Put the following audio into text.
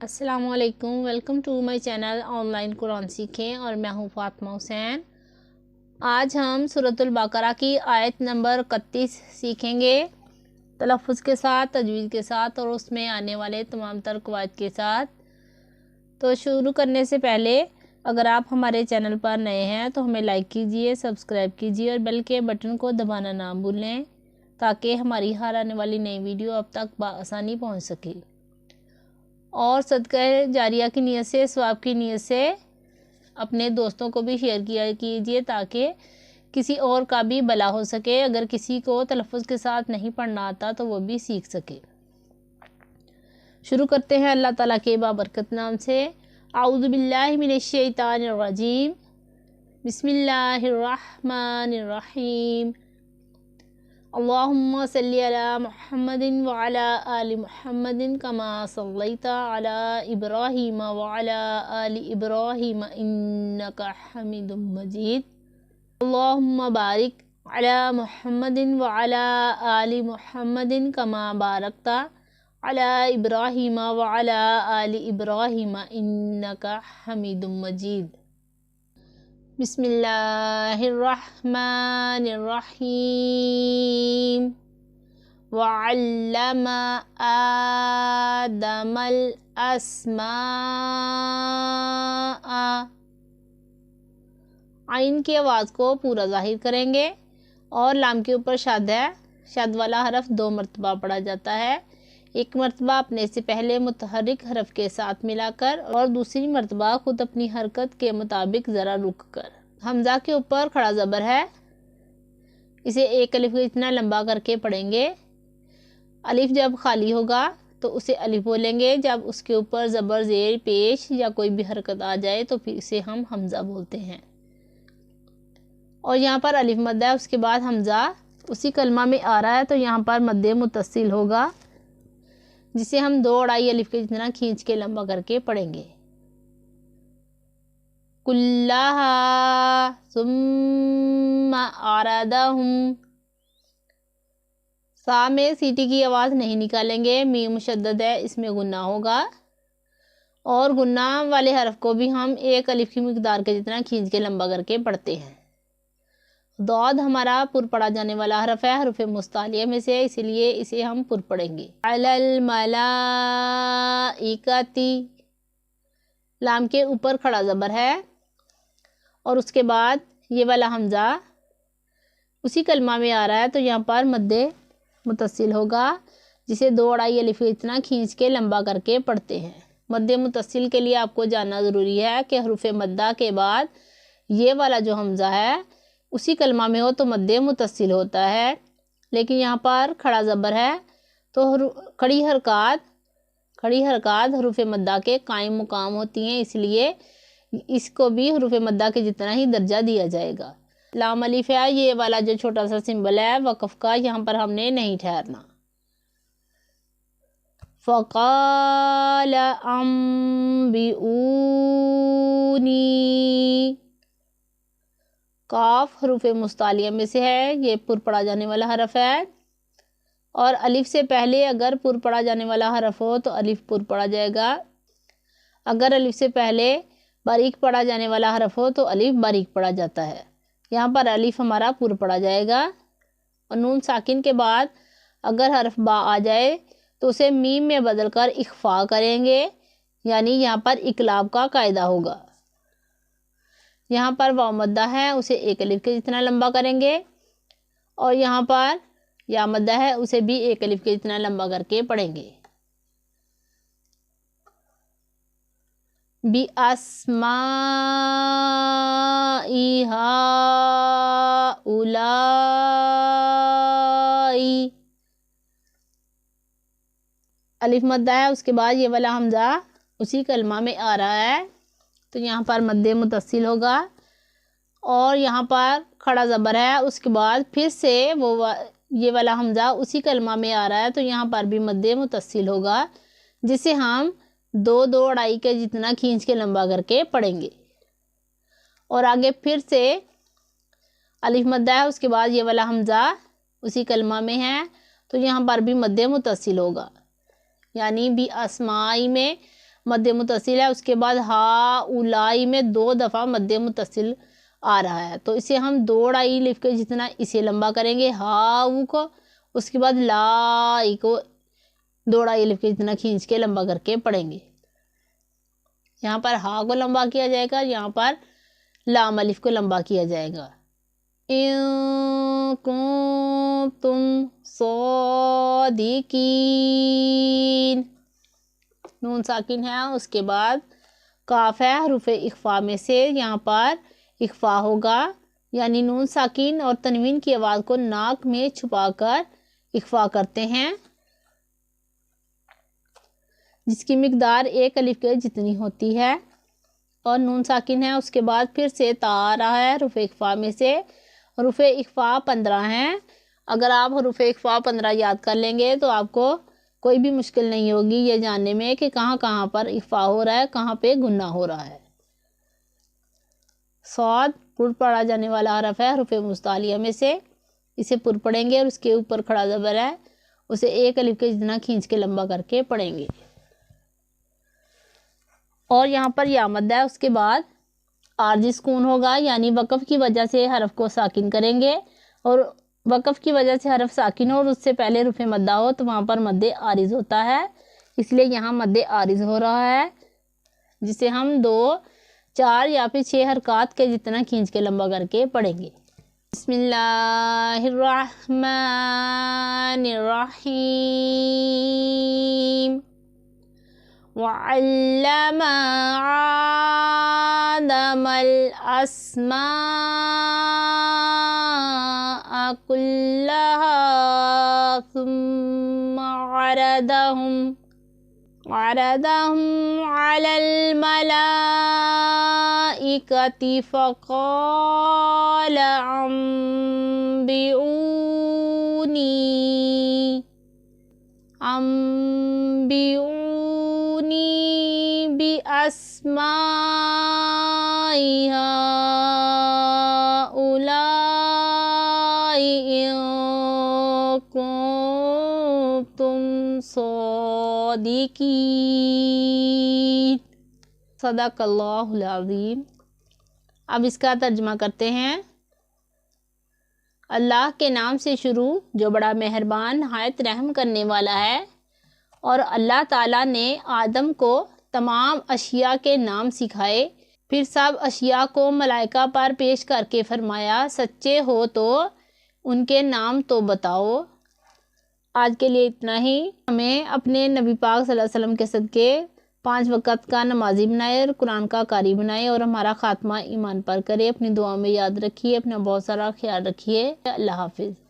السلام علیکم، welcome to my channel online قرآن سیکھیں، اور میں ہوں فاطمہ حسین۔ آج ہم سورۃ البقرہ کی آیت نمبر 31 سیکھیں گے تلفظ کے ساتھ، تجوید کے ساتھ اور اس میں آنے والے تمام تر قواعد کے ساتھ۔ تو شروع کرنے سے پہلے اگر آپ ہمارے چینل پر نئے ہیں تو ہمیں لائک کیجئے، سبسکرائب کیجئے اور بیل کے بٹن کو دبانا نہ بھولیں تاکہ ہماری ہر آنے والی نئی ویڈیو اب تک بآسانی پہنچ سکے۔ اور صدقہ جاریہ کی نیت سے، ثواب کی نیت سے اپنے دوستوں کو بھی شیئر کیا کیجیے تاکہ کسی اور کا بھی بھلا ہو سکے۔ اگر کسی کو تلفظ کے ساتھ نہیں پڑھنا آتا تو وہ بھی سیکھ سکے۔ شروع کرتے ہیں اللہ تعالیٰ کے بابرکت نام سے۔ اعوذ باللہ من الشیطان الرجیم، بسم اللہ الرحمن الرحیم۔ اللہم صلی علی محمد وعلی آل محمد کما صلیت علی ابراہیم وعلی آل ابراہیم انکا حمید مجید۔ اللہم بارک علی محمد وعلی آل محمد کما بارکت علی ابراہیم وعلی آل ابراہیم انکا حمید مجید۔ بسم اللہ الرحمن الرحیم۔ وعلم آدم الاسماء۔ عین کی آواز کو پورا ظاہر کریں گے اور لام کے اوپر شد ہے، شد والا حرف 2 مرتبہ پڑھا جاتا ہے، ایک مرتبہ اپنے سے پہلے متحرک حرف کے ساتھ ملا کر اور دوسری مرتبہ خود اپنی حرکت کے مطابق ذرا رک کر۔ حمزہ کے اوپر کھڑا زبر ہے، اسے ایک الف اتنا لمبا کر کے پڑھیں گے۔ الف جب خالی ہوگا تو اسے الف بولیں گے، جب اس کے اوپر زبر زیر پیش یا کوئی بھی حرکت آ جائے تو پھر اسے ہم حمزہ بولتے ہیں۔ اور یہاں پر الف مد ہے، اس کے بعد حمزہ اسی کلمہ میں آ رہا ہے تو یہاں پر مد متصل ہوگا، جسے ہم 2 اڑائی الف کے جتنا کھینچ کے لمبا کر کے پڑھیں گے۔ کلہا ثم اردہم۔ سا میں سیٹی کی آواز نہیں نکالیں گے، میم مشدد ہے، اس میں غنہ ہوگا، اور غنہ والے حرف کو بھی ہم 1 الف کی مقدار کے جتنا کھینچ کے لمبا کر کے پڑھتے ہیں۔ ضاد ہمارا پر پڑھا جانے والا حرف ہے، حروف مستعلیہ میں سے، اسی لیے اسے ہم پر پڑھیں گے۔ علی الملائکتی، لام کے اوپر کھڑا زبر ہے اور اس کے بعد یہ والا حمزہ اسی کلمہ میں آ رہا ہے تو یہاں پر مد متصل ہوگا، جسے 2 اڑائی الف اتنا کھینچ کے لمبا کر کے پڑھتے ہیں۔ مد متصل کے لیے آپ کو جاننا ضروری ہے کہ حروف مدہ کے بعد یہ والا جو حمزہ ہے اسی کلمہ میں ہو تو مد متصل ہوتا ہے، لیکن یہاں پر کھڑا زبر ہے تو کھڑی حرکات حروف مدہ کے قائم مقام ہوتی ہیں، اس لیے اس کو بھی حروف مدہ کے جتنا ہی درجہ دیا جائے گا۔ لام الف ہے، یہ والا جو چھوٹا سا سمبل ہے وقف کا، یہاں پر ہم نے نہیں ٹھہرنا۔ فقال انبئونی، قاف حروف مستعلیہ میں سے ہے، یہ پر پڑھا جانے والا حرف ہے، اور الف سے پہلے اگر پر پڑھا جانے والا حرف ہو تو الف پر پڑھا جائے گا، اگر الف سے پہلے باریک پڑھا جانے والا حرف ہو تو الف باریک پڑھا جاتا ہے۔ یہاں پر الف ہمارا پر پڑھا جائے گا، اور نون ساکن کے بعد اگر حرف با آ جائے تو اسے میم میں بدل کر اخفا کریں گے، یعنی یہاں پر اقلاب کا قاعدہ ہوگا۔ یہاں پر واو مدہ ہے، اسے 1 الف کے جتنا لمبا کریں گے، اور یہاں پر یا مدہ ہے، اسے بھی 1 الف کے جتنا لمبا کر کے پڑھیں گے۔ بِأَسْمَاءِ هَؤُلَاءِ، الف مدہ ہے، اس کے بعد یہ والا حمزہ اسی کلمہ میں آ رہا ہے تو یہاں پر مد متصل ہوگا، اور یہاں پر کھڑا زبر ہے، اس کے بعد پھر سے یہ والا حمزہ اسی کلمہ میں آ رہا ہے تو یہاں پر بھی مد متصل ہوگا، جسے ہم 2 اڑائی کے جتنا کھینچ کے لمبا کر کے پڑھیں گے۔ اور آگے پھر سے الف مدہ ہے، اس کے بعد یہ والا حمزہ اسی کلمہ میں ہے تو یہاں پر بھی مد متصل ہوگا، یعنی بھی اسمائی میں مد متصل ہے، اس کے بعد ہا اولائی میں 2 دفعہ مد متصل آ رہا ہے، تو اسے ہم 2 ڈائی لکھ کے جتنا اسے لمبا کریں گے ہا او کو، اس کے بعد لائی کو 2 ڈائی لکھ کے جتنا کھینچ کے لمبا کر کے پڑھیں گے۔ یہاں پر ہا کو لمبا کیا جائے گا، یہاں پر لام الف کو لمبا کیا جائے گا۔ ان کنتم صادقین، نون ساکن ہے، اس کے بعد کاف ہے، حروف اخفا میں سے یہاں پر اخفا ہوگا، یعنی نون ساکن اور تنوین کی آواز کو ناک میں چھپا کر اخفا کرتے ہیں، جس کی مقدار 1 الف کے جتنی ہوتی ہے، اور نون ساکن ہے، اس کے بعد پھر سے تا آ رہا ہے حروف اخفا میں سے۔ حروف اخفا 15 ہیں، اگر آپ حروف اخفا 15 یاد کر لیں گے تو آپ کو کوئی بھی مشکل نہیں ہوگی یہ جاننے میں کہ کہاں کہاں پر اخفا ہو رہا ہے، کہاں پہ گنہ ہو رہا ہے۔ صاد پر پڑھا جانے والا حرف ہے حروف مستعلیہ میں سے، اسے پر پڑھیں گے اور اس کے اوپر کھڑا زبر ہے، اسے 1 الف کے جتنا کھینچ کے لمبا کر کے پڑھیں گے۔ اور یہاں پر یا مد ہے، اس کے بعد عارضی سکون ہوگا، یعنی وقف کی وجہ سے حرف کو ساکن کریں گے، اور وقف کی وجہ سے حرف ساکن ہو اور اس سے پہلے رفع مدہ ہو تو وہاں پر مد عارض ہوتا ہے، اس لیے یہاں مد عارض ہو رہا ہے، جسے ہم 2، 4 یا پھر 6 حرکات کے جتنا کھینچ کے لمبا کر کے پڑھیں گے۔ بسم اللہ الرحمن الرحیم۔ وَعَلَّمَ آدَمَ الْأَسْمَاءَ كُلَّهَا ثُمَّ عَرَضَهُمْ عَلَى الْمَلَائِكَةِ فَقَالَ أَنبِئُونِي بِأَسْمَاءِ هَؤُلَاءِ إِن كُنتُمْ صادقین۔ صدق اللہ العظیم۔ اب اس کا ترجمہ کرتے ہیں۔ اللہ کے نام سے شروع جو بڑا مہربان نہایت رحم کرنے والا ہے، اور اللہ تعالیٰ نے آدم کو تمام اشیاء کے نام سکھائے، پھر سب اشیاء کو ملائکہ پر پیش کر کے فرمایا سچے ہو تو ان کے نام تو بتاؤ۔ آج کے لیے اتنا ہی۔ ہمیں اپنے نبی پاک صلی اللہ علیہ وسلم کے صدقے 5 وقت کا نمازی بنائے اور قرآن کا قاری بنائے، اور ہمارا خاتمہ ایمان پر کرے۔ اپنی دعا میں یاد رکھیے، اپنا بہت سارا خیال رکھیے۔ اللہ حافظ۔